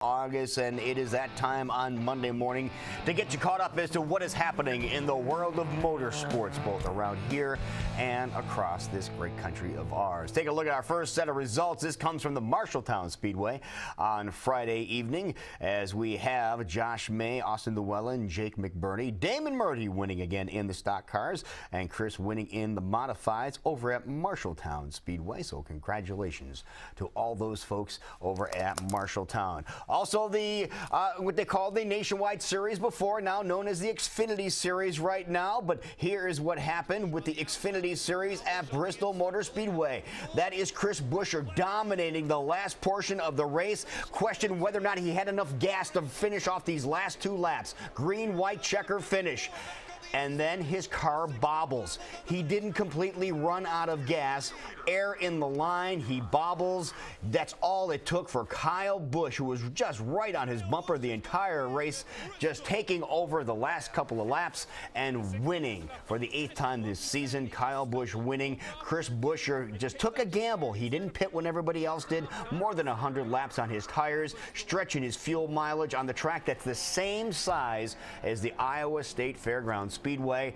August, and it is that time on Monday morning to get you caught up as to what is happening in the world of motorsports, both around here and across this great country of ours. Take a look at our first set of results. This comes from the Marshalltown Speedway on Friday evening, as we have Josh May, Austin Llewellyn, Jake McBurney, Damon Murdy winning again in the stock cars, and Chris winning in the modifieds over at Marshalltown Speedway. So congratulations to all those folks over at Marshalltown. Also, the what they called the Nationwide Series before, now known as the Xfinity Series right now. But here is what happened with the Xfinity Series at Bristol Motor Speedway. That is Chris Buescher dominating the last portion of the race. Questioned whether or not he had enough gas to finish off these last two laps. Green, white checker finish. And then his car bobbles. He didn't completely run out of gas. Air in the line, he bobbles. That's all it took for Kyle Busch, who was just right on his bumper the entire race, just taking over the last couple of laps and winning for the 8th time this season. Kyle Busch winning. Chris Buescher just took a gamble. He didn't pit when everybody else did. More than 100 laps on his tires, stretching his fuel mileage on the track that's the same size as the Iowa State Fairgrounds Speedway.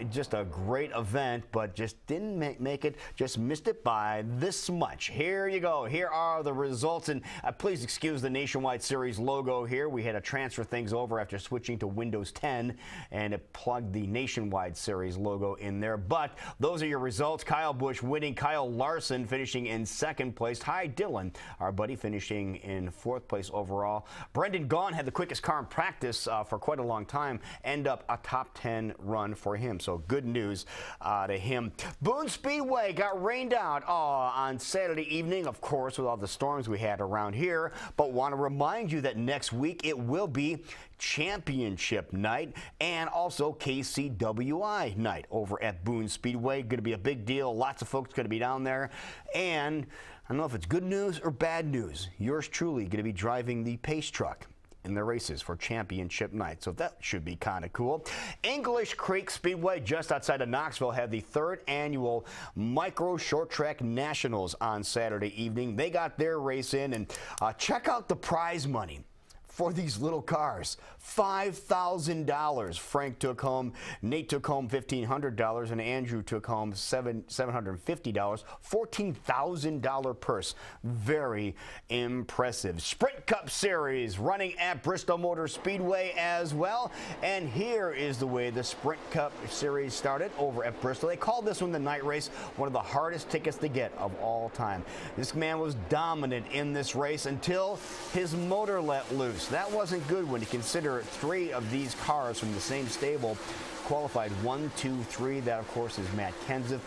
Just a great event, but just didn't make it, just missed it by this much. Here you go. Here are the results, and please excuse the Nationwide Series logo here. We had to transfer things over after switching to Windows 10, and it plugged the Nationwide Series logo in there. But those are your results. Kyle Busch winning, Kyle Larson finishing in 2nd place. Ty Dillon, our buddy, finishing in 4th place overall. Brendan Gaughan had the quickest car in practice for quite a long time, end up a top 10 run for him. So good news to him. Boone Speedway got rained out on Saturday evening, of course, with all the storms we had around here. But want to remind you that next week it will be championship night and also KCWI night over at Boone Speedway. Going to be a big deal. Lots of folks going to be down there. And I don't know if it's good news or bad news. Yours truly going to be driving the pace truck in the races for championship night, so that should be kind of cool. English Creek Speedway just outside of Knoxville had the 3rd annual Micro Short Track Nationals on Saturday evening. They got their race in, and check out the prize money for these little cars. $5,000. Frank took home, Nate took home $1,500, and Andrew took home $750. $14,000 purse. Very impressive. Sprint Cup Series running at Bristol Motor Speedway as well. And here is the way the Sprint Cup Series started over at Bristol. They called this one the night race, one of the hardest tickets to get of all time. This man was dominant in this race until his motor let loose. That wasn't good when you consider 3 of these cars from the same stable qualified 1, 2, 3. That, of course, is Matt Kenseth.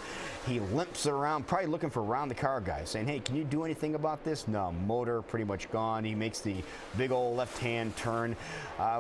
He limps around, probably looking for around the car guys, saying, hey, can you do anything about this? No, motor pretty much gone. He makes the big old left-hand turn.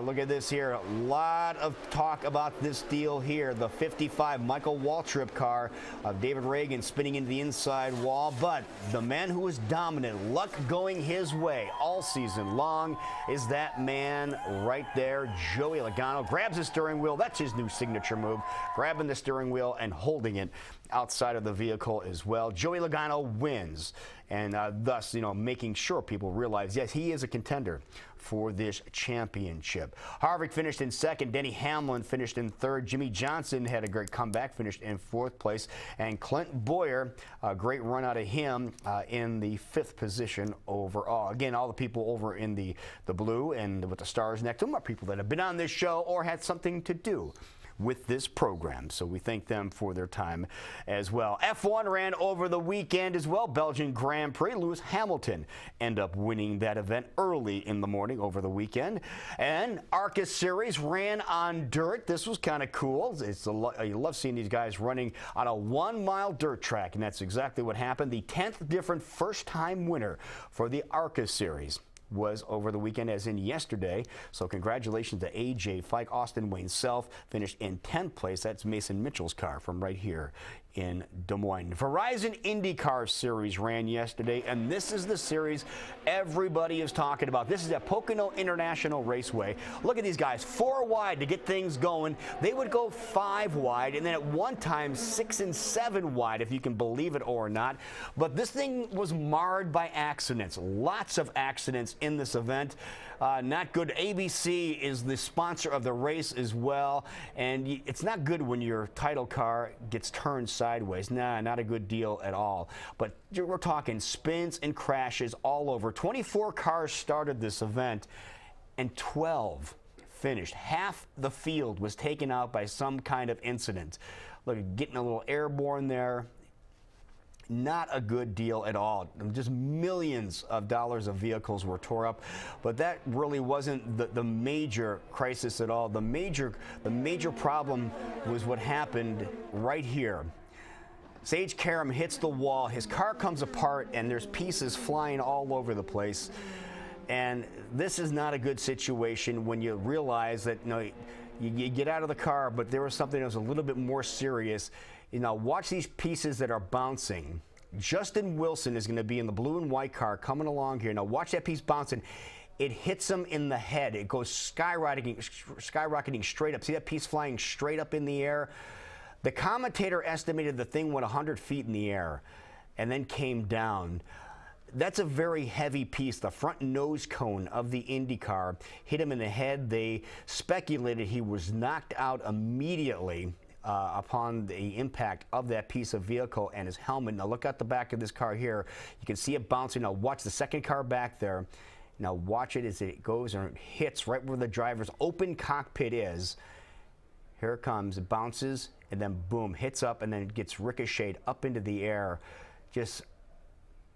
Look at this here. A lot of talk about this deal here. The 55 Michael Waltrip car of David Reagan spinning into the inside wall. But the man who was dominant, luck going his way all season long, is that man right there, Joey Logano. Grabs the steering wheel. That's his new signature move. Grabbing the steering wheel and holding it outside of the vehicle as well. Joey Logano wins, and thus, making sure people realize, yes, he is a contender for this championship. Harvick finished in 2nd. Denny Hamlin finished in 3rd. Jimmy Johnson had a great comeback, finished in 4th place. And Clint Bowyer, a great run out of him in the 5th position overall. Again, all the people over in the blue and with the stars next to them are people that have been on this show or had something to do with this program, so we thank them for their time as well. F1 ran over the weekend as well. Belgian Grand Prix. Lewis Hamilton ended up winning that event early in the morning over the weekend. And ARCA Series ran on dirt. This was kind of cool. You love seeing these guys running on a 1-mile dirt track, and that's exactly what happened. The 10th different first-time winner for the ARCA Series was over the weekend, as in yesterday. So congratulations to AJ Fike. Austin Wayne Self finished in 10th place. That's Mason Mitchell's car from right here in Des Moines. Verizon IndyCar Series ran yesterday, and this is the series everybody is talking about. This is at Pocono International Raceway. Look at these guys, 4 wide to get things going. They would go 5 wide, and then at one time 6 and 7 wide, if you can believe it or not. But this thing was marred by accidents. Lots of accidents in this event. Not good. ABC is the sponsor of the race as well, and it's not good when your title car gets turned sideways. Nah, not a good deal at all. But we're talking spins and crashes all over. 24 cars started this event, and 12 finished. Half the field was taken out by some kind of incident. Look, getting a little airborne there. Not a good deal at all. Just millions of dollars of vehicles were tore up, but that really wasn't the major crisis at all. The major problem was what happened right here. Sage Karam hits the wall, his car comes apart, and there's pieces flying all over the place. And this is not a good situation when you realize that, you get out of the car, but there was something that was a little bit more serious. Watch these pieces that are bouncing. Justin Wilson is going to be in the blue and white car coming along here. Now watch that piece bouncing. It hits him in the head. It goes skyrocketing straight up. See that piece flying straight up in the air? The commentator estimated the thing went 100 feet in the air and then came down. That's a very heavy piece. The front nose cone of the Indy car hit him in the head. They speculated he was knocked out immediately upon the impact of that piece of vehicle and his helmet. Now look at the back of this car here. You can see it bouncing. Now watch the second car back there. Now watch it as it goes and it hits right where the driver's open cockpit is. Here it comes. It bounces and then boom, hits up and then it gets ricocheted up into the air. Just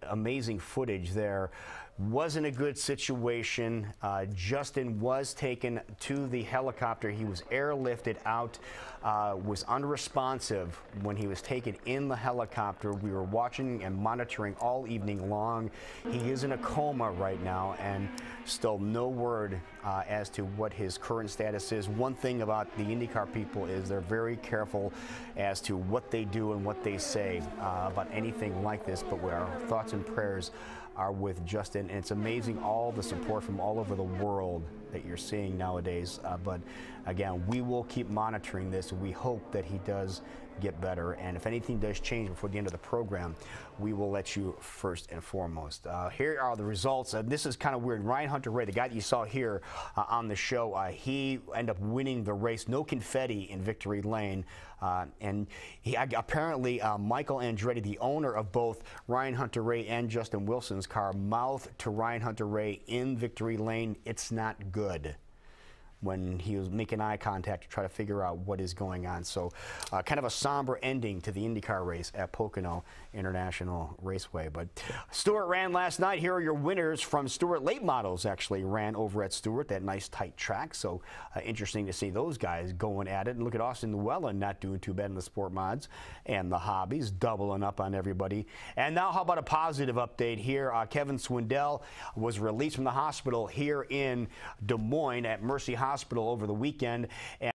amazing footage there. Wasn't a good situation. Justin was taken to the helicopter. He was airlifted out, was unresponsive when he was taken in the helicopter. We were watching and monitoring all evening long. He is in a coma right now, and still no word as to what his current status is. One thing about the IndyCar people is they're very careful as to what they do and what they say about anything like this, but our thoughts and prayers are with Justin, and it's amazing all the support from all over the world that you're seeing nowadays. But again, we will keep monitoring this. We hope that he does get better, and if anything does change before the end of the program, we will let you first and foremost. Here are the results. This is kind of weird. Ryan Hunter-Reay, the guy that you saw here on the show, he ended up winning the race. No confetti in victory lane. And he apparently, Michael Andretti, the owner of both Ryan Hunter-Reay and Justin Wilson's car, mouthed to Ryan Hunter-Reay in victory lane, "It's not good," when he was making eye contact to try to figure out what is going on. So kind of a somber ending to the IndyCar race at Pocono International Raceway. But Stewart ran last night. Here are your winners from Stewart. Late models actually ran over at Stewart, that nice tight track. So interesting to see those guys going at it. And look at Austin Llewellyn not doing too bad in the sport mods and the hobbies, doubling up on everybody. And now how about a positive update here? Kevin Swindell was released from the hospital here in Des Moines at Mercy Hospital over the weekend. And